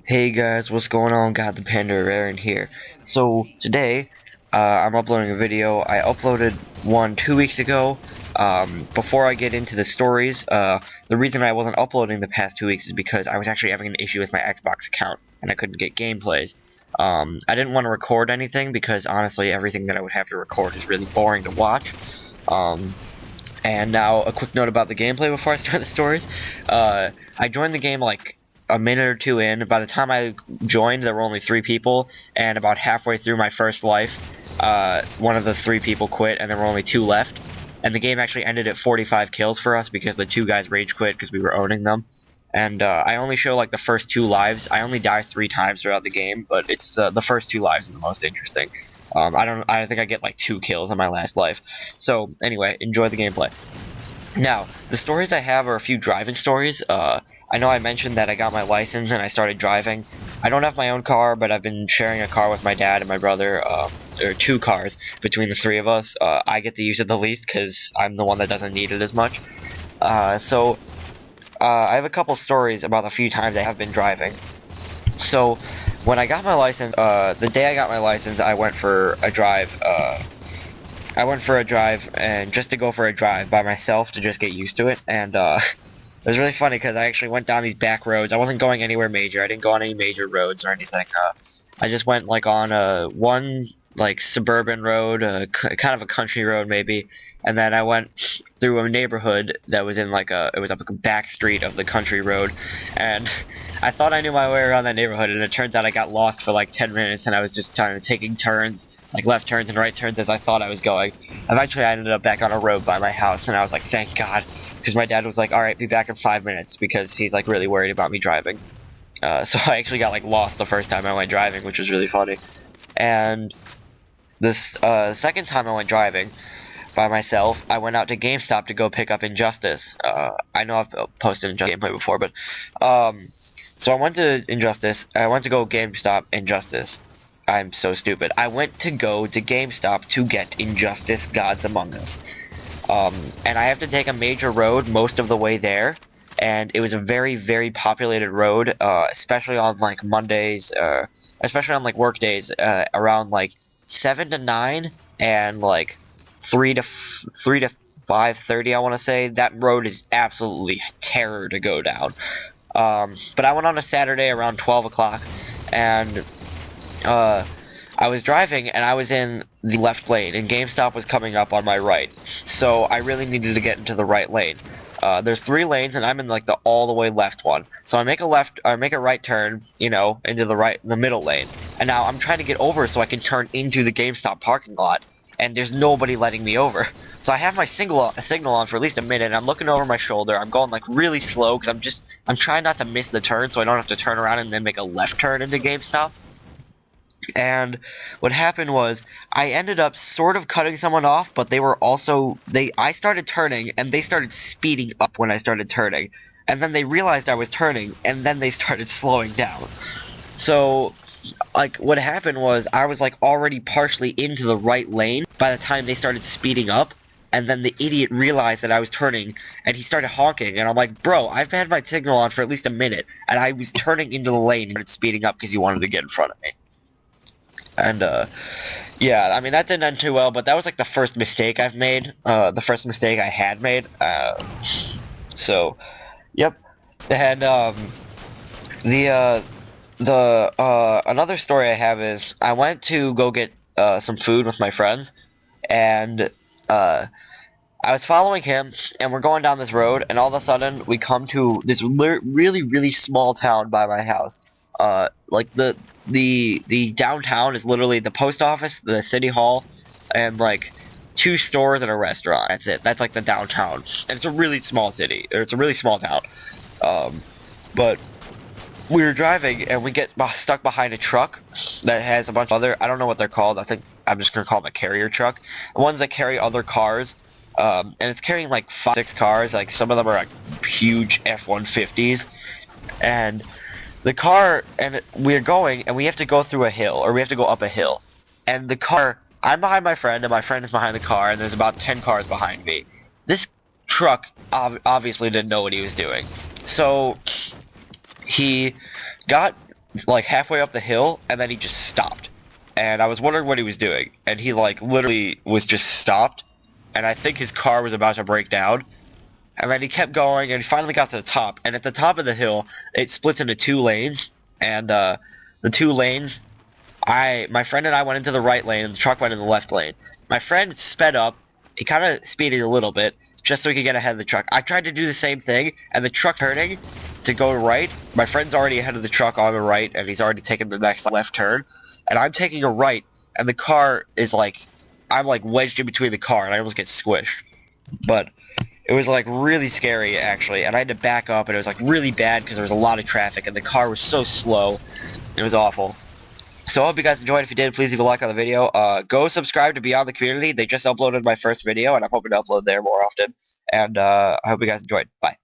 Hey guys, what's going on? God the Panda Aaron here. So today, I'm uploading a video. I uploaded one 2 weeks ago. Before I get into the stories, the reason I wasn't uploading the past 2 weeks is because I was actually having an issue with my Xbox account and I couldn't get gameplays. I didn't want to record anything because honestly, everything that I would have to record is really boring to watch. And now a quick note about the gameplay before I start the stories. I joined the game like a minute or two in. By the time I joined, there were only 3 people, and about halfway through my first life, one of the 3 people quit, and there were only 2 left. And the game actually ended at 45 kills for us because the 2 guys rage quit because we were owning them. And I only show like the first 2 lives. I only die 3 times throughout the game, but it's the first 2 lives are the most interesting. I think I get like 2 kills on my last life. So anyway, enjoy the gameplay. Now, the stories I have are a few driving stories. I know I mentioned that I got my license and I started driving. I don't have my own car, but I've been sharing a car with my dad and my brother. There are 2 cars between the 3 of us. I get to use it the least because I'm the one that doesn't need it as much. I have a couple stories about a few times I have been driving. So, when I got my license, the day I got my license, I went for a drive. And just to go for a drive by myself to just get used to it. And it was really funny because I actually went down these back roads. I wasn't going anywhere major. I didn't go on any major roads or anything. I just went like on one like suburban road, kind of a country road maybe, and then I went through a neighborhood that was in like it was up a back street of the country road, and I thought I knew my way around that neighborhood, and it turns out I got lost for like 10 minutes, and I was just taking turns, like left turns and right turns as I thought I was going. Eventually, I ended up back on a road by my house, and I was like, thank God, because my dad was like, all right, be back in 5 minutes, because he's like really worried about me driving. So I actually got like lost the first time I went driving, which was really funny. And this second time I went driving by myself, I went out to GameStop to go pick up Injustice. I know I've posted Injustice gameplay before, but so I went to Injustice. I went to go GameStop Injustice. I'm so stupid. I went to go to GameStop to get Injustice Gods Among Us. And I have to take a major road most of the way there. And it was a very, very populated road, especially on like Mondays, especially on like work days, around like 7 to 9 and like 3 to 5:30. I want to say that road is absolutely terror to go down. But I went on a Saturday around 12 o'clock, and I was driving, and I was in the left lane, and GameStop was coming up on my right. So I really needed to get into the right lane. There's 3 lanes, and I'm in like the all the way left one. So I make a right turn, you know, into the middle lane. And now I'm trying to get over so I can turn into the GameStop parking lot, and there's nobody letting me over. So I have my signal on for at least a minute, and I'm looking over my shoulder. I'm going like really slow because I'm trying not to miss the turn so I don't have to turn around and then make a left turn into GameStop. And what happened was I ended up sort of cutting someone off, but they were also I started turning and they started speeding up when I started turning. And then they realized I was turning and then they started slowing down. So like what happened was I was like already partially into the right lane by the time they started speeding up, and then the idiot realized that I was turning and he started honking, and I'm like, bro, I've had my signal on for at least a minute and I was turning into the lane and started speeding up because he wanted to get in front of me. And yeah, I mean that didn't end too well, but that was like the first mistake I've made, the first mistake I had made. So yep. And another story I have is I went to go get some food with my friends, and I was following him, and we're going down this road, and all of a sudden we come to this really, really small town by my house. Like the downtown is literally the post office, the city hall, and like 2 stores and a restaurant. That's it. That's like the downtown, and it's a really small city, or it's a really small town. But we were driving and we get stuck behind a truck that has a bunch of other, I don't know what they're called. I think I'm just gonna call them a carrier truck. The ones that carry other cars. And it's carrying like 5-6 cars. Like some of them are like huge F-150s, and the car, and we're going, and we have to go through a hill, or we have to go up a hill. And the car, I'm behind my friend, and my friend is behind the car, and there's about 10 cars behind me. This truck obviously didn't know what he was doing. So he got like halfway up the hill, and then he just stopped. And I was wondering what he was doing, and he like literally was just stopped, and I think his car was about to break down. And then he kept going, and he finally got to the top. And at the top of the hill, it splits into 2 lanes, and the 2 lanes, my friend and I went into the right lane, and the truck went in the left lane. My friend sped up. He kind of speeded a little bit, just so he could get ahead of the truck. I tried to do the same thing, and the truck's turning to go right. My friend's already ahead of the truck on the right, and he's already taken the next left turn. And I'm taking a right, and the car is like, I'm like wedged in between the car, and I almost get squished. But it was like really scary actually, and I had to back up, and it was like really bad because there was a lot of traffic, and the car was so slow. It was awful. So I hope you guys enjoyed. If you did, please leave a like on the video. Go subscribe to Beyond the Community. They just uploaded my first video, and I'm hoping to upload there more often. And I hope you guys enjoyed. Bye.